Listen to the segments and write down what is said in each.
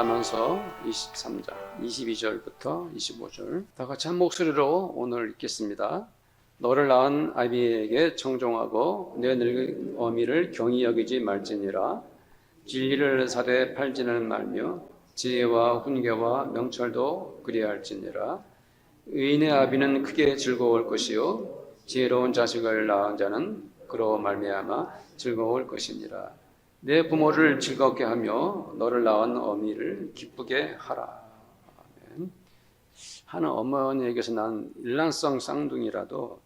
잠언서 23장 22절부터 25절 다 같이 한 목소리로 오늘 읽겠습니다. 너를 낳은 아비에게 청종하고 내 늙은 어미를 경히 여기지 말지니라. 진리를 사되 팔지는 말며 지혜와 훈계와 명철도 그리할지니라. 의인의 아비는 크게 즐거울 것이요 지혜로운 자식을 낳은 자는 그로 말미암아 즐거울 것이니라. 내 부모를 즐겁게 하며 너를 낳은 어미를 기쁘게 하라. 아멘. 한 어머니에게서 난 일란성 쌍둥이라도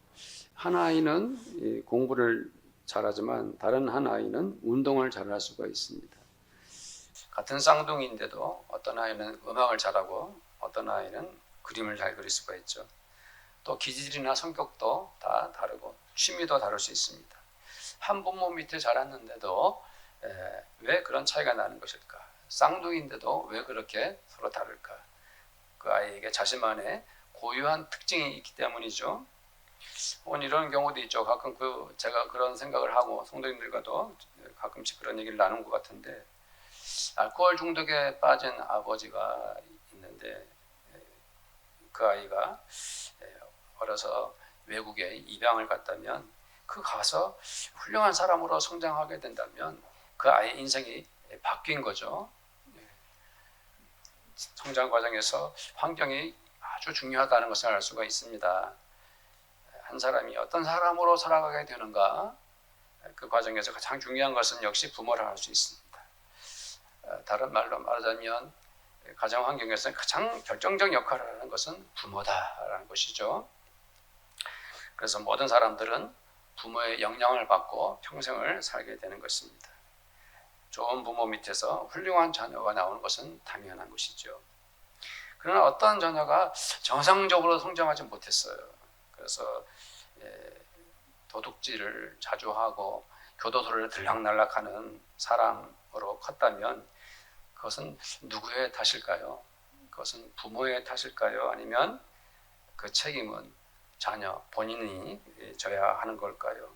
한 아이는 공부를 잘하지만 다른 한 아이는 운동을 잘할 수가 있습니다. 같은 쌍둥이인데도 어떤 아이는 음악을 잘하고 어떤 아이는 그림을 잘 그릴 수가 있죠. 또 기질이나 성격도 다 다르고 취미도 다를 수 있습니다. 한 부모 밑에 자랐는데도 왜 그런 차이가 나는 것일까? 쌍둥이인데도 왜 그렇게 서로 다를까? 그 아이에게 자신만의 고유한 특징이 있기 때문이죠. 혹은 이런 경우도 있죠. 가끔 제가 그런 생각을 하고 성도님들과도 가끔씩 그런 얘기를 나눈 것 같은데, 알코올 중독에 빠진 아버지가 있는데 그 아이가 어려서 외국에 입양을 갔다면, 그 가서 훌륭한 사람으로 성장하게 된다면 그 아이의 인생이 바뀐 거죠. 성장 과정에서 환경이 아주 중요하다는 것을 알 수가 있습니다. 한 사람이 어떤 사람으로 살아가게 되는가, 그 과정에서 가장 중요한 것은 역시 부모라 할 수 있습니다. 다른 말로 말하자면 가정 환경에서 가장 결정적 역할을 하는 것은 부모다라는 것이죠. 그래서 모든 사람들은 부모의 영향을 받고 평생을 살게 되는 것입니다. 좋은 부모 밑에서 훌륭한 자녀가 나오는 것은 당연한 것이죠. 그러나 어떤 자녀가 정상적으로 성장하지 못했어요. 그래서 도둑질을 자주 하고 교도소를 들락날락하는 사람으로 컸다면 그것은 누구의 탓일까요? 그것은 부모의 탓일까요? 아니면 그 책임은 자녀 본인이 져야 하는 걸까요?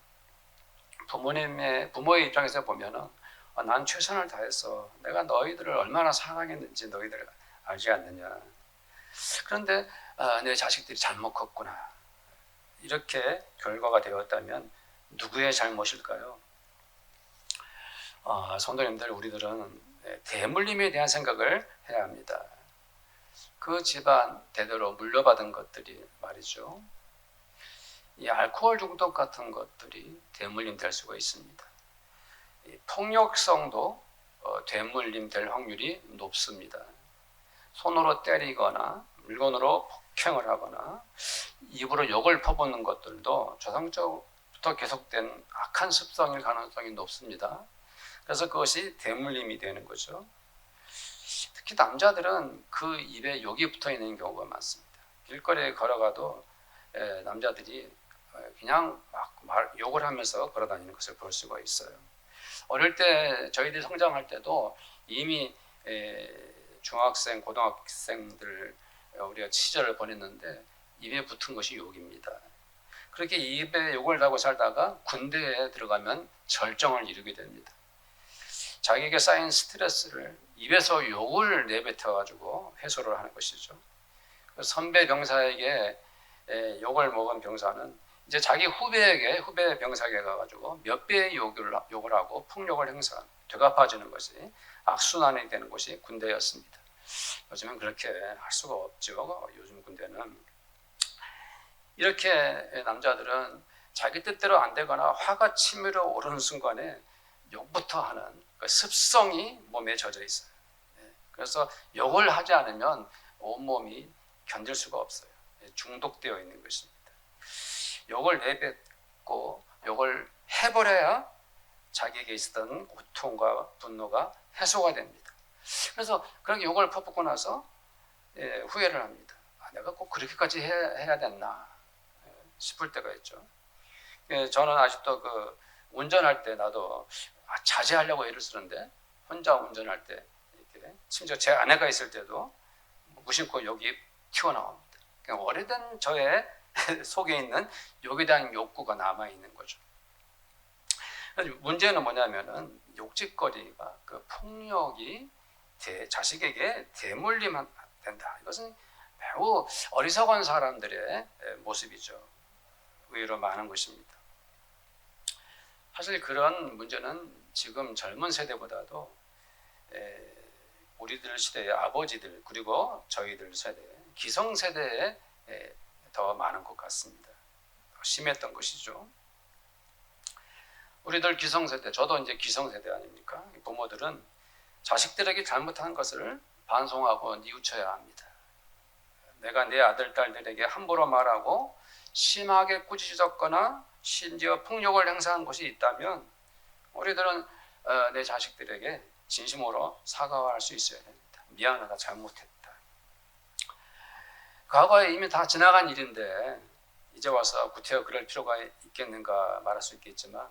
부모의 입장에서 보면은 난 최선을 다해서 내가 너희들을 얼마나 사랑했는지 너희들 알지 않느냐. 그런데 내 자식들이 잘못 컸구나. 이렇게 결과가 되었다면 누구의 잘못일까요? 성도님들, 우리들은 대물림에 대한 생각을 해야 합니다. 그 집안 대대로 물려받은 것들이 말이죠. 이 알코올 중독 같은 것들이 대물림 될 수가 있습니다. 이 폭력성도 대물림 될 확률이 높습니다. 손으로 때리거나 물건으로 폭행을 하거나 입으로 욕을 퍼붓는 것들도 조상적부터 계속된 악한 습성일 가능성이 높습니다. 그래서 그것이 대물림이 되는 거죠. 특히 남자들은 그 입에 욕이 붙어 있는 경우가 많습니다. 길거리에 걸어가도 남자들이 그냥 막 욕을 하면서 걸어다니는 것을 볼 수가 있어요. 어릴 때 저희들이 성장할 때도 이미 중학생, 고등학생들 우리가 시절을 보냈는데 입에 붙은 것이 욕입니다. 그렇게 입에 욕을 하고 살다가 군대에 들어가면 절정을 이루게 됩니다. 자기에게 쌓인 스트레스를 입에서 욕을 내뱉어가지고 해소를 하는 것이죠. 선배 병사에게 욕을 먹은 병사는 이제 자기 후배 병사에게 가가지고 몇 배의 욕을 하고 폭력을 행사한, 되갚아주는 것이 악순환이 되는 것이 군대였습니다. 요즘은 그렇게 할 수가 없죠. 요즘 군대는. 이렇게 남자들은 자기 뜻대로 안 되거나 화가 치밀어 오르는 순간에 욕부터 하는 그 습성이 몸에 젖어 있어요. 그래서 욕을 하지 않으면 온몸이 견딜 수가 없어요. 중독되어 있는 것입니다. 욕을 내뱉고 욕을 해버려야 자기에게 있었던 고통과 분노가 해소가 됩니다. 그래서 그렇게 욕을 퍼붓고 나서 후회를 합니다. 내가 꼭 그렇게까지 해야 됐나 싶을 때가 있죠. 저는 아직도 운전할 때 나도 자제하려고 애를 쓰는데 혼자 운전할 때 이렇게, 심지어 제 아내가 있을 때도 무심코 욕이 튀어나옵니다. 그러니까 오래된 저의 속에 있는 욕에 대한 욕구가 남아있는 거죠. 문제는 뭐냐면은 욕짓거리가, 그 폭력이 자식에게 대물림만 된다. 이것은 매우 어리석은 사람들의 모습이죠. 의외로 많은 것입니다. 사실 그런 문제는 지금 젊은 세대보다도 우리들 시대의 아버지들 그리고 저희들 세대, 기성세대에 더 많은 것 같습니다. 더 심했던 것이죠. 우리들 기성세대, 저도 이제 기성세대 아닙니까? 부모들은 자식들에게 잘못한 것을 반성하고 뉘우쳐야 합니다. 내가 내 아들, 딸들에게 함부로 말하고 심하게 꾸짖었거나 심지어 폭력을 행사한 것이 있다면 우리들은 내 자식들에게 진심으로 사과할 수 있어야 됩니다. 미안하다, 잘못했다. 과거에 이미 다 지나간 일인데 이제 와서 구태여 그럴 필요가 있겠는가 말할 수 있겠지만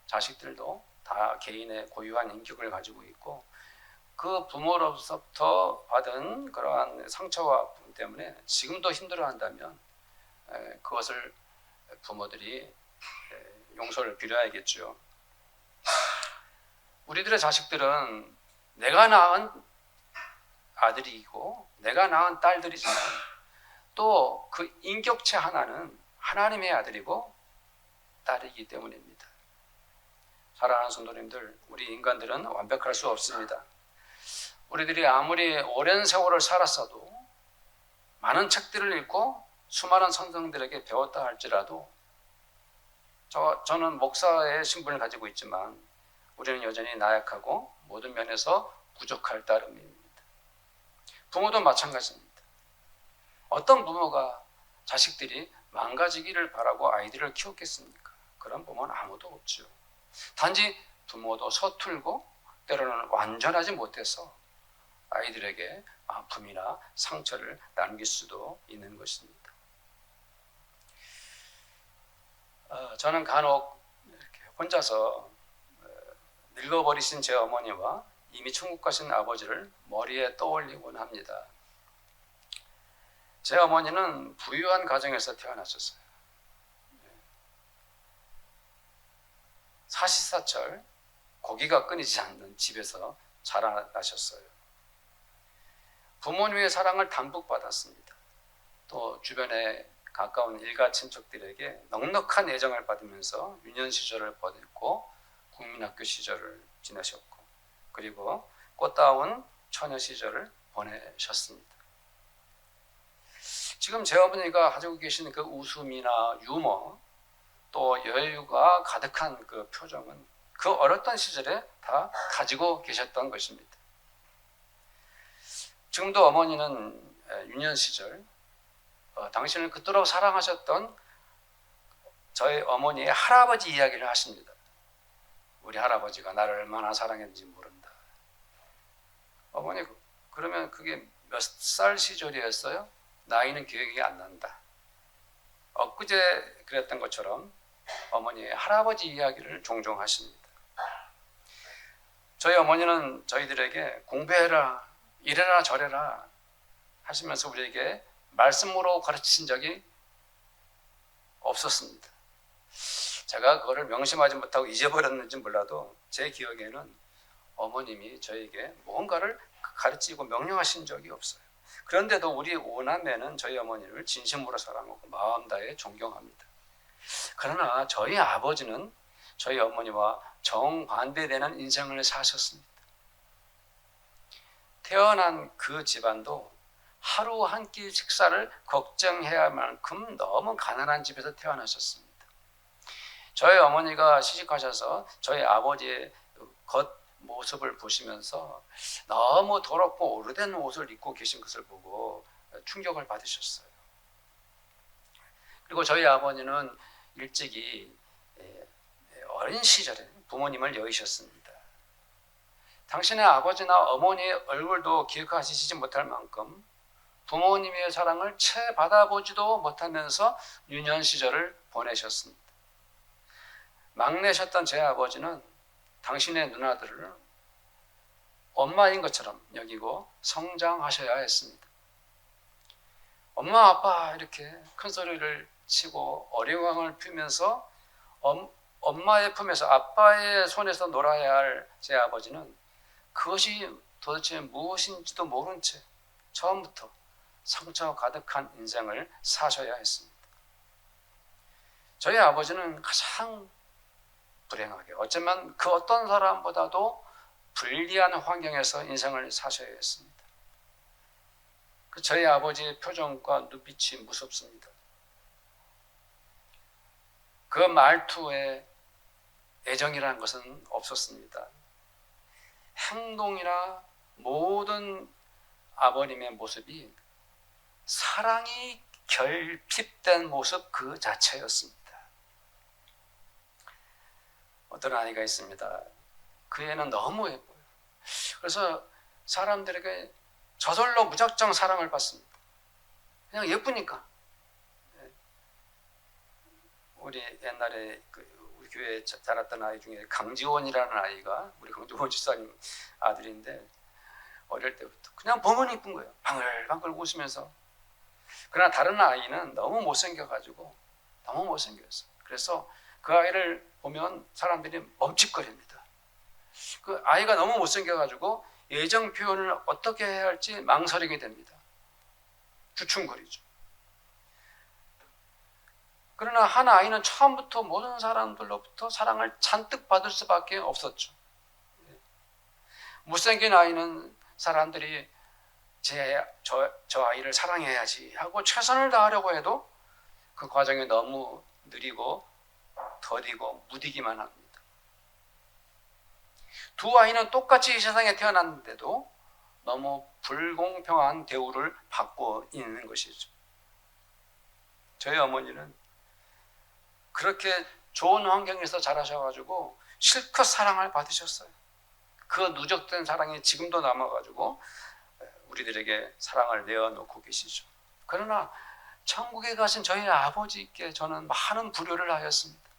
자식들도 다 개인의 고유한 인격을 가지고 있고 그 부모로부터 받은 그러한 상처와 아픔 때문에 지금도 힘들어한다면 그것을 부모들이 용서를 빌어야겠죠. 우리들의 자식들은 내가 낳은 아들이고 내가 낳은 딸들이지만 또 그 인격체 하나는 하나님의 아들이고 딸이기 때문입니다. 사랑하는 성도님들, 우리 인간들은 완벽할 수 없습니다. 우리들이 아무리 오랜 세월을 살았어도 많은 책들을 읽고 수많은 선생들에게 배웠다 할지라도 저는 목사의 신분을 가지고 있지만 우리는 여전히 나약하고 모든 면에서 부족할 따름입니다. 부모도 마찬가지입니다. 어떤 부모가 자식들이 망가지기를 바라고 아이들을 키웠겠습니까? 그런 부모는 아무도 없죠. 단지 부모도 서툴고 때로는 완전하지 못해서 아이들에게 아픔이나 상처를 남길 수도 있는 것입니다. 저는 간혹 이렇게 혼자서 늙어버리신 제 어머니와 이미 천국 가신 아버지를 머리에 떠올리곤 합니다. 제 어머니는 부유한 가정에서 태어나셨어요. 사시사철 고기가 끊이지 않는 집에서 자라나셨어요. 부모님의 사랑을 담뿍 받았습니다. 또 주변에 가까운 일가 친척들에게 넉넉한 애정을 받으면서 유년 시절을 보냈고 국민학교 시절을 지내셨고 그리고 꽃다운 처녀 시절을 보내셨습니다. 지금 제 어머니가 가지고 계신 그 웃음이나 유머 또 여유가 가득한 그 표정은 그 어렸던 시절에 다 가지고 계셨던 것입니다. 지금도 어머니는 유년 시절 당신을 그토록 사랑하셨던 저희 어머니의 할아버지 이야기를 하십니다. 우리 할아버지가 나를 얼마나 사랑했는지 모른다. 어머니 그러면 그게 몇 살 시절이었어요? 나이는 기억이 안 난다. 엊그제 그랬던 것처럼 어머니의 할아버지 이야기를 종종 하십니다. 저희 어머니는 저희들에게 공부해라, 이래라 저래라 하시면서 우리에게 말씀으로 가르치신 적이 없었습니다. 제가 그거를 명심하지 못하고 잊어버렸는지 몰라도 제 기억에는 어머님이 저에게 뭔가를 가르치고 명령하신 적이 없어요. 그런데도 우리 오남매는 저희 어머니를 진심으로 사랑하고 마음 다해 존경합니다. 그러나 저희 아버지는 저희 어머니와 정반대되는 인생을 사셨습니다. 태어난 그 집안도 하루 한 끼 식사를 걱정해야 할 만큼 너무 가난한 집에서 태어나셨습니다. 저희 어머니가 시집가셔서 저희 아버지의 겉 모습을 보시면서 너무 더럽고 오래된 옷을 입고 계신 것을 보고 충격을 받으셨어요. 그리고 저희 아버지는 일찍이 어린 시절에 부모님을 여의셨습니다. 당신의 아버지나 어머니의 얼굴도 기억하시지 못할 만큼 부모님의 사랑을 채 받아보지도 못하면서 유년 시절을 보내셨습니다. 막내셨던 제 아버지는 당신의 누나들을 엄마인 것처럼 여기고 성장하셔야 했습니다. 엄마 아빠 이렇게 큰 소리를 치고 어리광을 피우면서 엄마의 품에서 아빠의 손에서 놀아야 할 제 아버지는 그것이 도대체 무엇인지도 모른 채 처음부터 상처 가득한 인생을 사셔야 했습니다. 저희 아버지는 가장 불행하게, 어쩌면 그 어떤 사람보다도 불리한 환경에서 인생을 사셔야 했습니다. 저희 아버지의 표정과 눈빛이 무섭습니다. 그 말투에 애정이라는 것은 없었습니다. 행동이나 모든 아버님의 모습이 사랑이 결핍된 모습 그 자체였습니다. 어떤 아이가 있습니다. 그 애는 너무 예뻐요. 그래서 사람들에게 저절로 무작정 사랑을 받습니다. 그냥 예쁘니까. 우리 옛날에 우리 교회에 자랐던 아이 중에 강지원이라는 아이가 우리 강지원 집사님 아들인데, 어릴 때부터 그냥 보면 이쁜 거예요. 방글방글 웃으면서. 그러나 다른 아이는 너무 못생겨가지고 너무 못생겼어요. 그래서 그 아이를 보면 사람들이 멈칫거립니다. 그 아이가 너무 못생겨가지고 애정 표현을 어떻게 해야 할지 망설이게 됩니다. 주춤거리죠. 그러나 한 아이는 처음부터 모든 사람들로부터 사랑을 잔뜩 받을 수밖에 없었죠. 못생긴 아이는 사람들이 저 아이를 사랑해야지 하고 최선을 다하려고 해도 그 과정이 너무 느리고 더디고 무디기만 합니다. 두 아이는 똑같이 이 세상에 태어났는데도 너무 불공평한 대우를 받고 있는 것이죠. 저희 어머니는 그렇게 좋은 환경에서 자라셔가지고 실컷 사랑을 받으셨어요. 그 누적된 사랑이 지금도 남아가지고 우리들에게 사랑을 내어놓고 계시죠. 그러나 천국에 가신 저희 아버지께 저는 많은 불효를 하였습니다.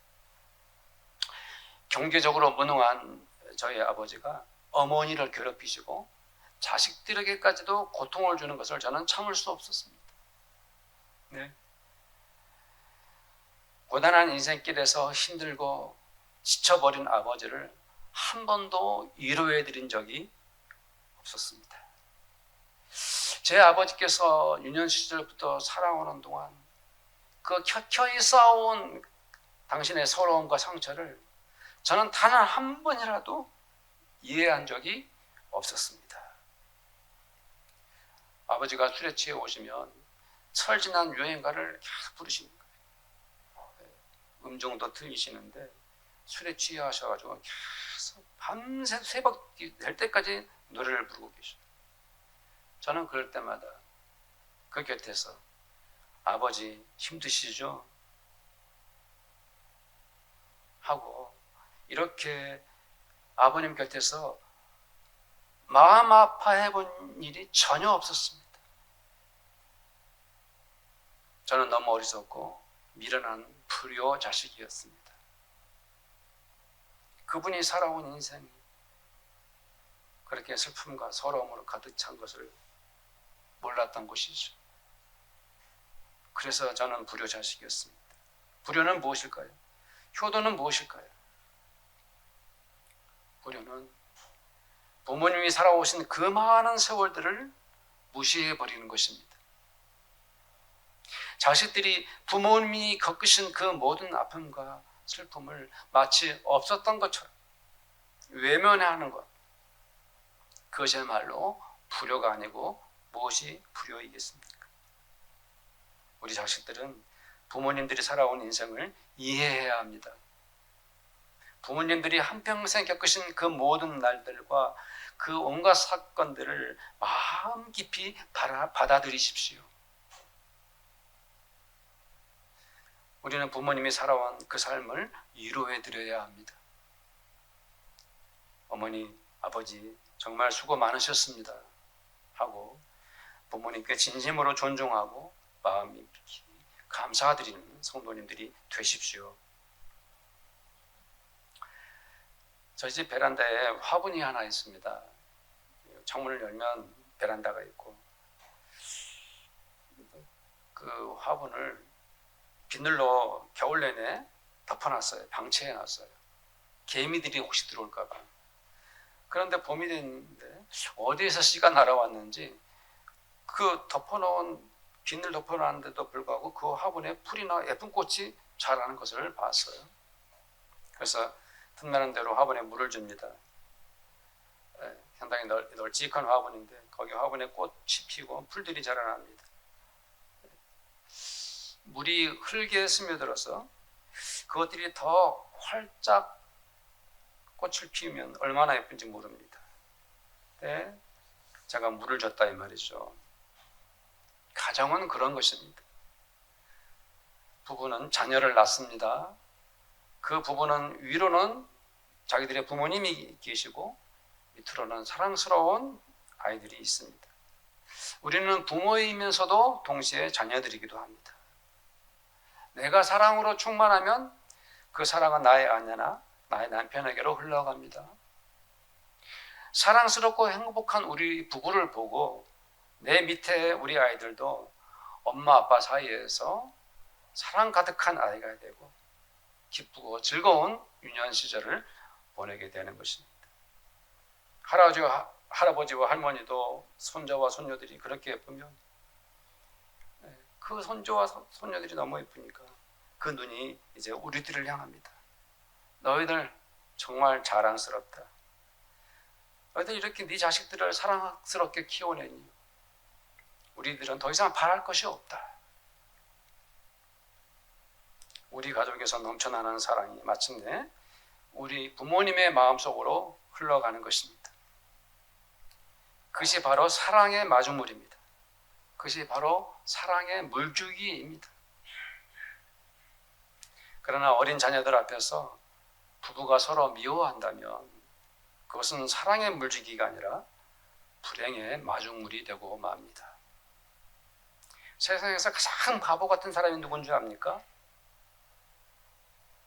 경제적으로 무능한 저희 아버지가 어머니를 괴롭히시고 자식들에게까지도 고통을 주는 것을 저는 참을 수 없었습니다. 네. 고단한 인생길에서 힘들고 지쳐버린 아버지를 한 번도 위로해 드린 적이 없었습니다. 제 아버지께서 유년 시절부터 살아오는 동안 그 켜켜이 쌓아온 당신의 서러움과 상처를 저는 단 한 번이라도 이해한 적이 없었습니다. 아버지가 술에 취해 오시면 철진한 유행가를 계속 부르시는 거예요. 음정도 틀리시는데 술에 취하셔가지고 계속 밤새 새벽 될 때까지 노래를 부르고 계셔요. 저는 그럴 때마다 그 곁에서 아버지 힘드시죠? 하고 이렇게 아버님 곁에서 마음 아파해 본 일이 전혀 없었습니다. 저는 너무 어리석고 미련한 불효 자식이었습니다. 그분이 살아온 인생이 그렇게 슬픔과 서러움으로 가득 찬 것을 몰랐던 것이죠. 그래서 저는 불효 자식이었습니다. 불효는 무엇일까요? 효도는 무엇일까요? 불효는 부모님이 살아오신 그 많은 세월들을 무시해버리는 것입니다. 자식들이 부모님이 겪으신 그 모든 아픔과 슬픔을 마치 없었던 것처럼 외면하는 것, 그것이야말로 불효가 아니고 무엇이 불효이겠습니까? 우리 자식들은 부모님들이 살아온 인생을 이해해야 합니다. 부모님들이 한평생 겪으신 그 모든 날들과 그 온갖 사건들을 마음 깊이 받아들이십시오. 우리는 부모님이 살아온 그 삶을 위로해 드려야 합니다. 어머니, 아버지 정말 수고 많으셨습니다 하고 부모님께 진심으로 존중하고 마음이 감사드리는 성도님들이 되십시오. 저희 집 베란다에 화분이 하나 있습니다. 창문을 열면 베란다가 있고 그 화분을 비늘로 겨울 내내 덮어놨어요. 방치해놨어요. 개미들이 혹시 들어올까 봐. 그런데 봄이 됐는데 어디에서 씨가 날아왔는지 그 비늘 덮어놨는데도 불구하고 그 화분에 풀이나 예쁜 꽃이 자라는 것을 봤어요. 그래서 틈나는 대로 화분에 물을 줍니다. 상당히 널찍한 화분인데 거기 화분에 꽃이 피고 풀들이 자라납니다. 물이 흙에 스며들어서 그것들이 더 활짝 꽃을 피우면 얼마나 예쁜지 모릅니다. 네, 제가 물을 줬다 이 말이죠. 가정은 그런 것입니다. 부부는 자녀를 낳습니다. 그 부부는 위로는 자기들의 부모님이 계시고 밑으로는 사랑스러운 아이들이 있습니다. 우리는 부모이면서도 동시에 자녀들이기도 합니다. 내가 사랑으로 충만하면 그 사랑은 나의 아내나 나의 남편에게로 흘러갑니다. 사랑스럽고 행복한 우리 부부를 보고 내 밑에 우리 아이들도 엄마 아빠 사이에서 사랑 가득한 아이가 되고 기쁘고 즐거운 유년 시절을 보내게 되는 것입니다. 할아버지와 할머니도 손자와 손녀들이 그렇게 예쁘면 그 손자와 손녀들이 너무 예쁘니까 그 눈이 이제 우리들을 향합니다. 너희들 정말 자랑스럽다. 너희들 이렇게 네 자식들을 사랑스럽게 키워내니 우리들은 더 이상 바랄 것이 없다. 우리 가족에서 넘쳐나는 사랑이 마침내 우리 부모님의 마음속으로 흘러가는 것입니다. 그것이 바로 사랑의 마중물입니다. 그것이 바로 사랑의 물주기입니다. 그러나 어린 자녀들 앞에서 부부가 서로 미워한다면 그것은 사랑의 물주기가 아니라 불행의 마중물이 되고 맙니다. 세상에서 가장 바보 같은 사람이 누군지 압니까?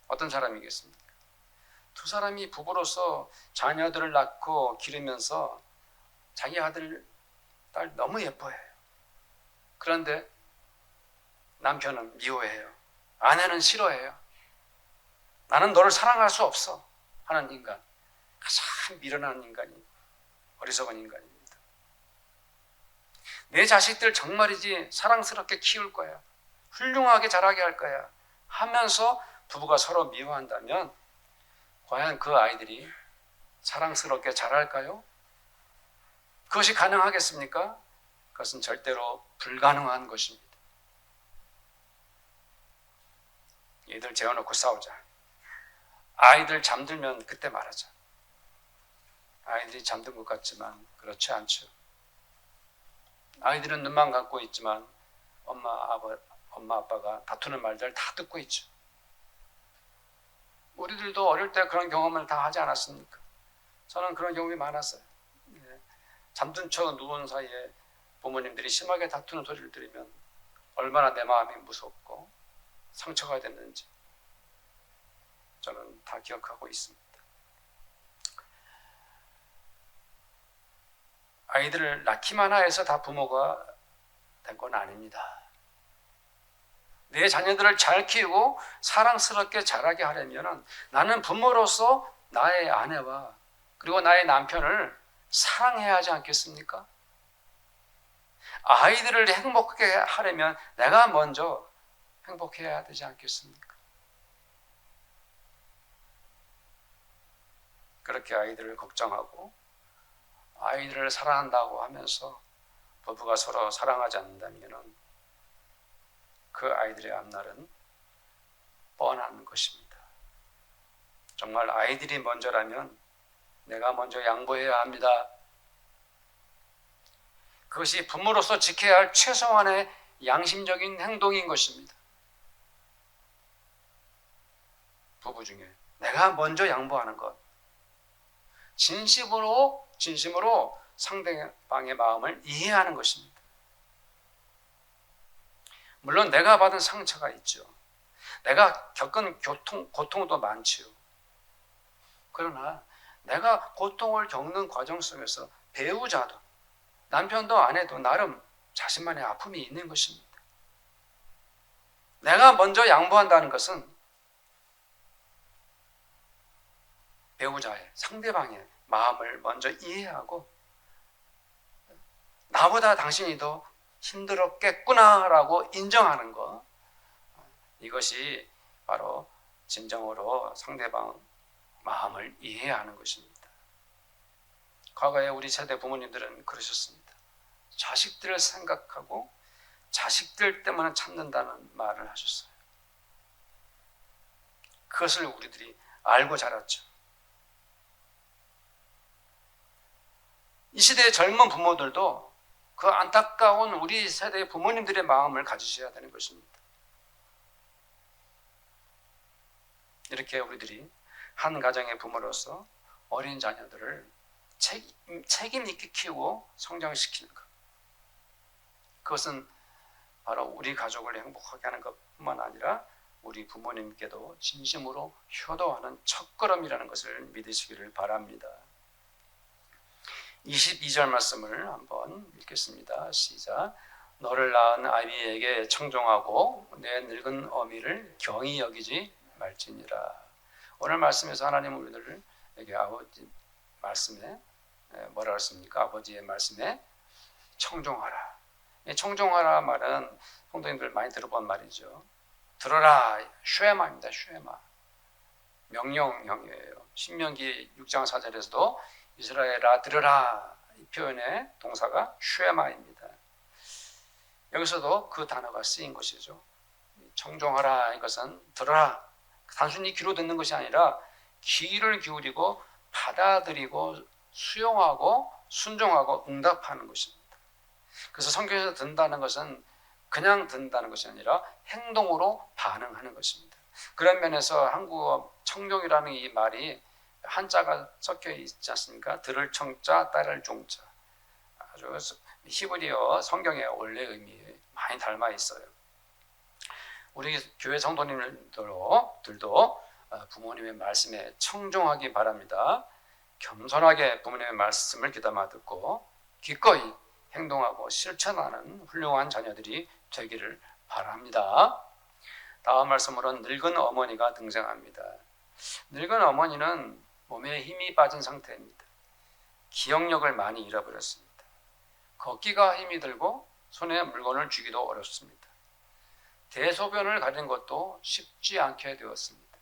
어떤 사람이겠습니까? 두 사람이 부부로서 자녀들을 낳고 기르면서 자기 아들, 딸 너무 예뻐해요. 그런데 남편은 미워해요. 아내는 싫어해요. 나는 너를 사랑할 수 없어 하는 인간, 가장 미련한 인간이 어리석은 인간입니다. 내 자식들 정말이지 사랑스럽게 키울 거야, 훌륭하게 자라게 할 거야 하면서 부부가 서로 미워한다면 과연 그 아이들이 사랑스럽게 자랄까요? 그것이 가능하겠습니까? 그것은 절대로 불가능한 것입니다. 얘들 재워놓고 싸우자. 아이들 잠들면 그때 말하자. 아이들이 잠든 것 같지만 그렇지 않죠. 아이들은 눈만 감고 있지만 엄마 아빠가 다투는 말들 다 듣고 있죠. 우리들도 어릴 때 그런 경험을 다 하지 않았습니까? 저는 그런 경험이 많았어요. 잠든 척 누운 사이에 부모님들이 심하게 다투는 소리를 들으면 얼마나 내 마음이 무섭고 상처가 됐는지 저는 다 기억하고 있습니다. 아이들을 낳기만 해서 다 부모가 된 건 아닙니다. 내 자녀들을 잘 키우고 사랑스럽게 자라게 하려면 나는 부모로서 나의 아내와 그리고 나의 남편을 사랑해야 하지 않겠습니까? 아이들을 행복하게 하려면 내가 먼저 행복해야 되지 않겠습니까? 그렇게 아이들을 걱정하고 아이들을 사랑한다고 하면서 부부가 서로 사랑하지 않는다면 그 아이들의 앞날은 뻔한 것입니다. 정말 아이들이 먼저라면 내가 먼저 양보해야 합니다. 그것이 부모로서 지켜야 할 최소한의 양심적인 행동인 것입니다. 부부 중에 내가 먼저 양보하는 것, 진심으로 상대방의 마음을 이해하는 것입니다. 물론 내가 받은 상처가 있죠. 내가 겪은 고통도 많지요. 그러나 내가 고통을 겪는 과정 속에서 배우자도 남편도 아내도 나름 자신만의 아픔이 있는 것입니다. 내가 먼저 양보한다는 것은 배우자의, 상대방의 마음을 먼저 이해하고 나보다 당신이 더 힘들었겠구나라고 인정하는 것, 이것이 바로 진정으로 상대방 마음을 이해하는 것입니다. 과거에 우리 세대 부모님들은 그러셨습니다. 자식들을 생각하고 자식들 때문에 참는다는 말을 하셨어요. 그것을 우리들이 알고 자랐죠. 이 시대의 젊은 부모들도 그 안타까운 우리 세대의 부모님들의 마음을 가지셔야 되는 것입니다. 이렇게 우리들이 한 가정의 부모로서 어린 자녀들을 책임 있게 키우고 성장시키는 것, 그것은 바로 우리 가족을 행복하게 하는 것뿐만 아니라 우리 부모님께도 진심으로 효도하는 첫걸음이라는 것을 믿으시기를 바랍니다. 22절 말씀을 한번 읽겠습니다. 시작. 너를 낳은 아비에게 청종하고 내 늙은 어미를 경히 여기지 말지니라. 오늘 말씀에서 하나님은 우리들에게 아버지 말씀에 뭐라 그랬습니까? 아버지의 말씀에 청종하라. 청종하라 말은 성도님들 많이 들어본 말이죠. 들어라, 쉐마입니다. 쉐마. 명령형이에요. 신명기 6장 4절에서도 이스라엘아 들으라, 이 표현의 동사가 쉐마입니다. 여기서도 그 단어가 쓰인 것이죠. 청종하라, 이것은 들어라, 단순히 귀로 듣는 것이 아니라 귀를 기울이고 받아들이고 수용하고 순종하고 응답하는 것입니다. 그래서 성경에서 듣는다는 것은 그냥 듣는다는 것이 아니라 행동으로 반응하는 것입니다. 그런 면에서 한국어 청종이라는 이 말이 한자가 섞여 있지 않습니까? 들을 청자, 따를 종자. 아주 히브리어 성경의 원래 의미에 많이 닮아 있어요. 우리 교회 성도님들도 부모님의 말씀에 청종하기 바랍니다. 겸손하게 부모님의 말씀을 귀담아 듣고 기꺼이 행동하고 실천하는 훌륭한 자녀들이 되기를 바랍니다. 다음 말씀으로는 늙은 어머니가 등장합니다. 늙은 어머니는 몸에 힘이 빠진 상태입니다. 기억력을 많이 잃어버렸습니다. 걷기가 힘이 들고 손에 물건을 쥐기도 어렵습니다. 대소변을 가리는 것도 쉽지 않게 되었습니다.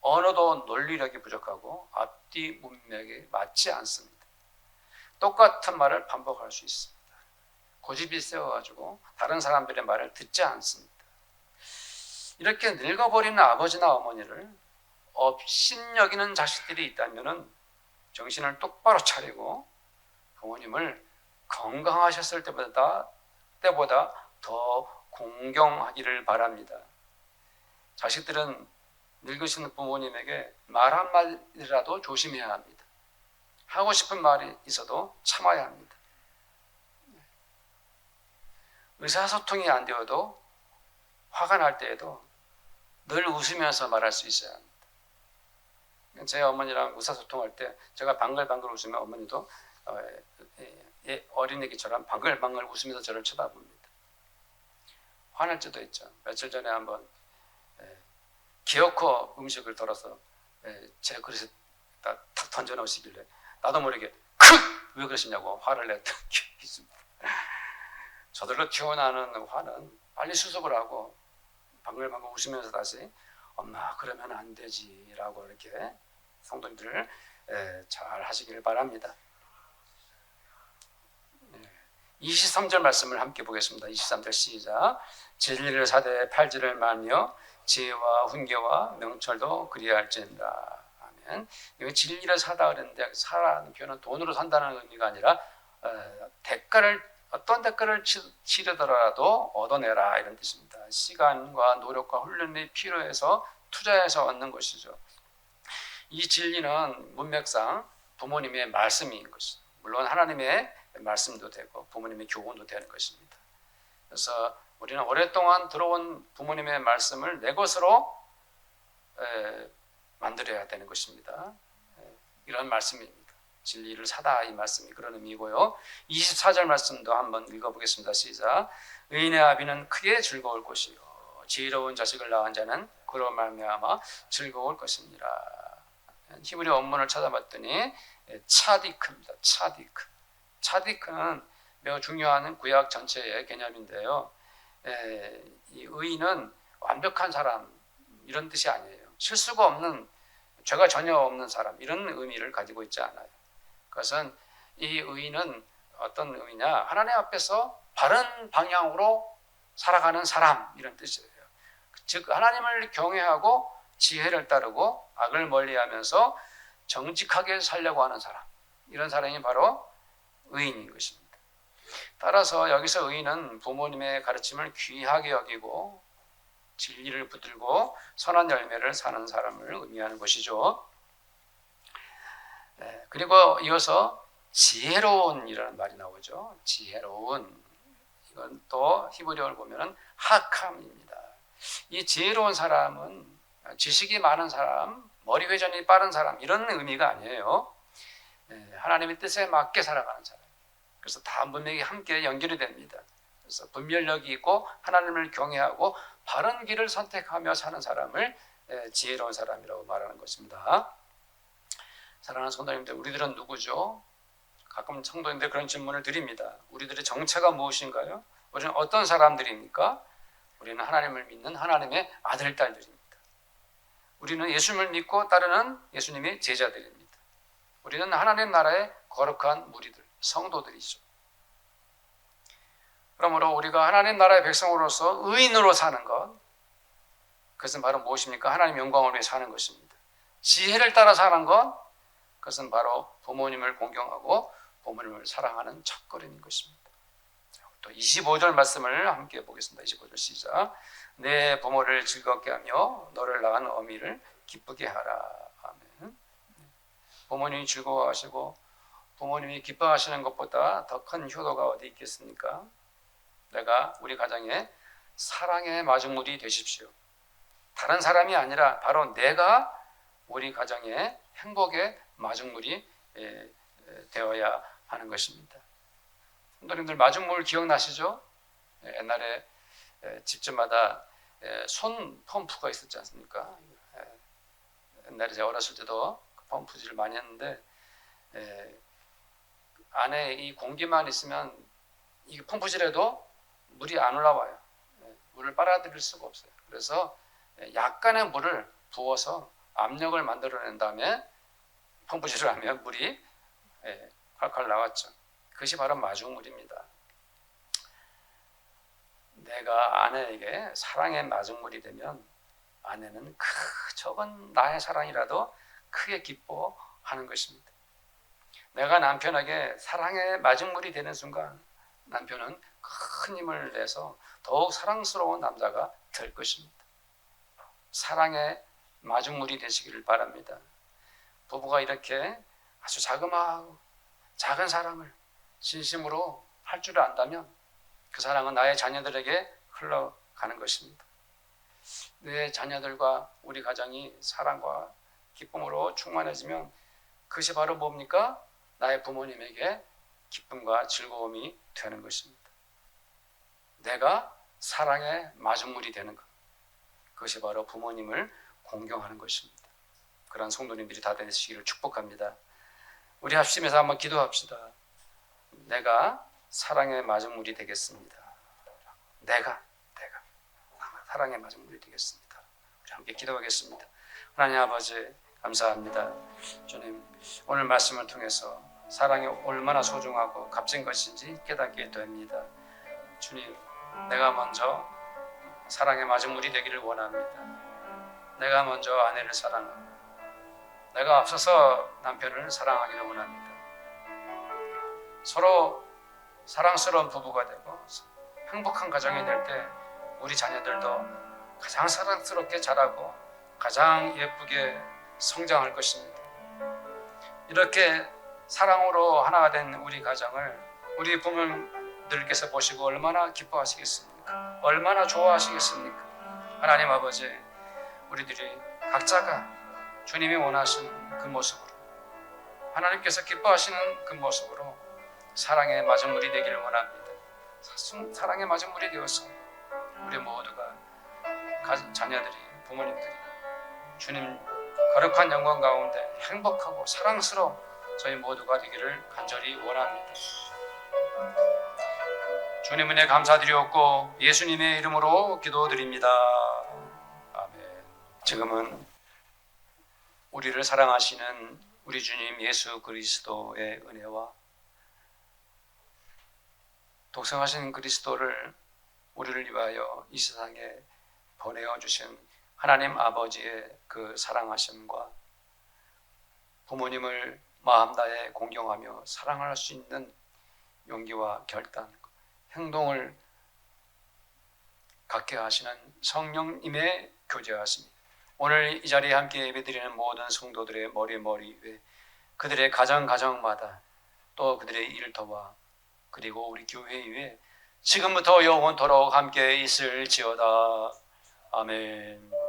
언어도 논리력이 부족하고 앞뒤 문맥이 맞지 않습니다. 똑같은 말을 반복할 수 있습니다. 고집이 세워가지고 다른 사람들의 말을 듣지 않습니다. 이렇게 늙어버리는 아버지나 어머니를 업신여기는 자식들이 있다면 정신을 똑바로 차리고 부모님을 건강하셨을 때보다 더 공경하기를 바랍니다. 자식들은 늙으신 부모님에게 말 한마디라도 조심해야 합니다. 하고 싶은 말이 있어도 참아야 합니다. 의사소통이 안 되어도 화가 날 때에도 늘 웃으면서 말할 수 있어야 합니다. 제 어머니랑 의사소통할 때 제가 방글방글 웃으면 어머니도 어린애기처럼 방글방글 웃으면서 저를 쳐다봅니다. 화날 때도 있죠. 며칠 전에 한번 기어코 음식을 덜어서 제 그릇에 탁 던져놓으시길래 나도 모르게 왜 그러시냐고 화를 냈던 기억이 있습니다. 저절로 튀어나오는 화는 빨리 수습을 하고 방글방글 웃으면서 다시 엄마 그러면 안 되지 라고 이렇게 성도님들 잘 하시길 바랍니다. 23절 말씀을 함께 보겠습니다. 23절 시작. 진리를 사되 팔지를 말며 지혜와 훈계와 명철도 그리할지니라. 아멘. 여기 진리를 사다 그랬는데 사라는 표현은 돈으로 산다는 의미가 아니라 어떤 대가를 치르더라도 얻어내라 이런 뜻입니다. 시간과 노력과 훈련이 필요해서 투자해서 얻는 것이죠. 이 진리는 문맥상 부모님의 말씀인 것이죠. 물론 하나님의 말씀도 되고 부모님의 교훈도 되는 것입니다. 그래서 우리는 오랫동안 들어온 부모님의 말씀을 내 것으로 만들어야 되는 것입니다. 이런 말씀입니다. 진리를 사다 이 말씀이 그런 의미고요. 24절 말씀도 한번 읽어보겠습니다. 시작. 의인의 아비는 크게 즐거울 것이요 지혜로운 자식을 낳은 자는 그로 말미암아 즐거울 것이니라. 히브리 원문을 찾아봤더니 차디크입니다. 차디크. 차디크는 매우 중요한 구약 전체의 개념인데요. 이 의인은 완벽한 사람 이런 뜻이 아니에요. 실수가 없는, 죄가 전혀 없는 사람 이런 의미를 가지고 있지 않아요. 그것은 이 의인은 어떤 의미냐, 하나님 앞에서 바른 방향으로 살아가는 사람 이런 뜻이에요. 즉 하나님을 경외하고 지혜를 따르고 악을 멀리하면서 정직하게 살려고 하는 사람, 이런 사람이 바로 의인인 것입니다. 따라서 여기서 의인은 부모님의 가르침을 귀하게 여기고 진리를 붙들고 선한 열매를 사는 사람을 의미하는 것이죠. 그리고 이어서 지혜로운이라는 말이 나오죠. 지혜로운, 이건 또 히브리어를 보면은 하캄입니다. 이 지혜로운 사람은 지식이 많은 사람, 머리 회전이 빠른 사람 이런 의미가 아니에요. 하나님의 뜻에 맞게 살아가는 사람. 그래서 다 문맥이 함께 연결이 됩니다. 그래서 분별력이 있고 하나님을 경외하고 바른 길을 선택하며 사는 사람을 지혜로운 사람이라고 말하는 것입니다. 사랑하는 성도님들, 우리들은 누구죠? 가끔 성도님들 그런 질문을 드립니다. 우리들의 정체가 무엇인가요? 우리는 어떤 사람들입니까? 우리는 하나님을 믿는 하나님의 아들, 딸들입니다. 우리는 예수님을 믿고 따르는 예수님의 제자들입니다. 우리는 하나님 나라의 거룩한 무리들, 성도들이죠. 그러므로 우리가 하나님 나라의 백성으로서 의인으로 사는 것, 그것은 바로 무엇입니까? 하나님 영광을 위해 사는 것입니다. 지혜를 따라 사는 것, 그것은 바로 부모님을 공경하고 부모님을 사랑하는 첫걸음인 것입니다. 또 25절 말씀을 함께 보겠습니다. 25절 시작. 내 부모를 즐겁게 하며 너를 낳은 어미를 기쁘게 하라. 아멘. 부모님이 즐거워하시고 부모님이 기뻐하시는 것보다 더 큰 효도가 어디 있겠습니까? 내가 우리 가정에 사랑의 마중물이 되십시오. 다른 사람이 아니라 바로 내가 우리 가정의 행복의 마중물이 되어야 하는 것입니다. 성도님들 마중물 기억나시죠? 옛날에 집집마다 손 펌프가 있었지 않습니까? 옛날에 제가 어렸을 때도 펌프질을 많이 했는데 안에 이 공기만 있으면 이 펌프질해도 물이 안 올라와요. 물을 빨아들일 수가 없어요. 그래서 약간의 물을 부어서 압력을 만들어낸 다음에 펌프질을 하면 물이 콸콸 나왔죠. 그것이 바로 마중물입니다. 내가 아내에게 사랑의 마중물이 되면 아내는 적은 나의 사랑이라도 크게 기뻐하는 것입니다. 내가 남편에게 사랑의 마중물이 되는 순간 남편은 큰 힘을 내서 더욱 사랑스러운 남자가 될 것입니다. 사랑의 마중물이 되시기를 바랍니다. 부부가 이렇게 아주 자그마하고 작은 사랑을 진심으로 할 줄 안다면 그 사랑은 나의 자녀들에게 흘러가는 것입니다. 내 자녀들과 우리 가정이 사랑과 기쁨으로 충만해지면 그것이 바로 뭡니까? 나의 부모님에게 기쁨과 즐거움이 되는 것입니다. 내가 사랑의 마중물이 되는 것, 그것이 바로 부모님을 공경하는 것입니다. 그런 성도님들이 다 되시기를 축복합니다. 우리 합심해서 한번 기도합시다. 내가 사랑의 마중물이 되겠습니다. 내가 사랑의 마중물이 되겠습니다. 우리 함께 기도하겠습니다. 하나님 아버지 감사합니다. 주님, 오늘 말씀을 통해서 사랑이 얼마나 소중하고 값진 것인지 깨닫게 됩니다. 주님, 내가 먼저 사랑의 마중물이 되기를 원합니다. 내가 먼저 아내를 사랑하고 내가 앞서서 남편을 사랑하기를 원합니다. 서로 사랑스러운 부부가 되고 행복한 가정이 될 때 우리 자녀들도 가장 사랑스럽게 자라고 가장 예쁘게 성장할 것입니다. 이렇게 사랑으로 하나가 된 우리 가정을 우리 부모님들께서 보시고 얼마나 기뻐하시겠습니까? 얼마나 좋아하시겠습니까? 하나님 아버지, 우리들이 각자가 주님이 원하시는 그 모습으로, 하나님께서 기뻐하시는 그 모습으로 사랑의 마중물이 되기를 원합니다. 사랑의 마중물이 되어서 우리 모두가 자녀들이, 부모님들이 주님 거룩한 영광 가운데 행복하고 사랑스러운 저희 모두가 되기를 간절히 원합니다. 주님 은혜 감사드리옵고 예수님의 이름으로 기도드립니다. 아멘. 지금은 우리를 사랑하시는 우리 주님 예수 그리스도의 은혜와 독생하신 그리스도를 우리를 위하여 이 세상에 보내어 주신 하나님 아버지의 그 사랑하심과 부모님을 마음 다해 공경하며 사랑할 수 있는 용기와 결단, 행동을 갖게 하시는 성령님의 교제하십니다. 오늘 이 자리에 함께 예배드리는 모든 성도들의 머리 위에 그들의 가정마다 또 그들의 일터와 그리고 우리 교회 위에 지금부터 영원토록 함께 있을지어다. 아멘.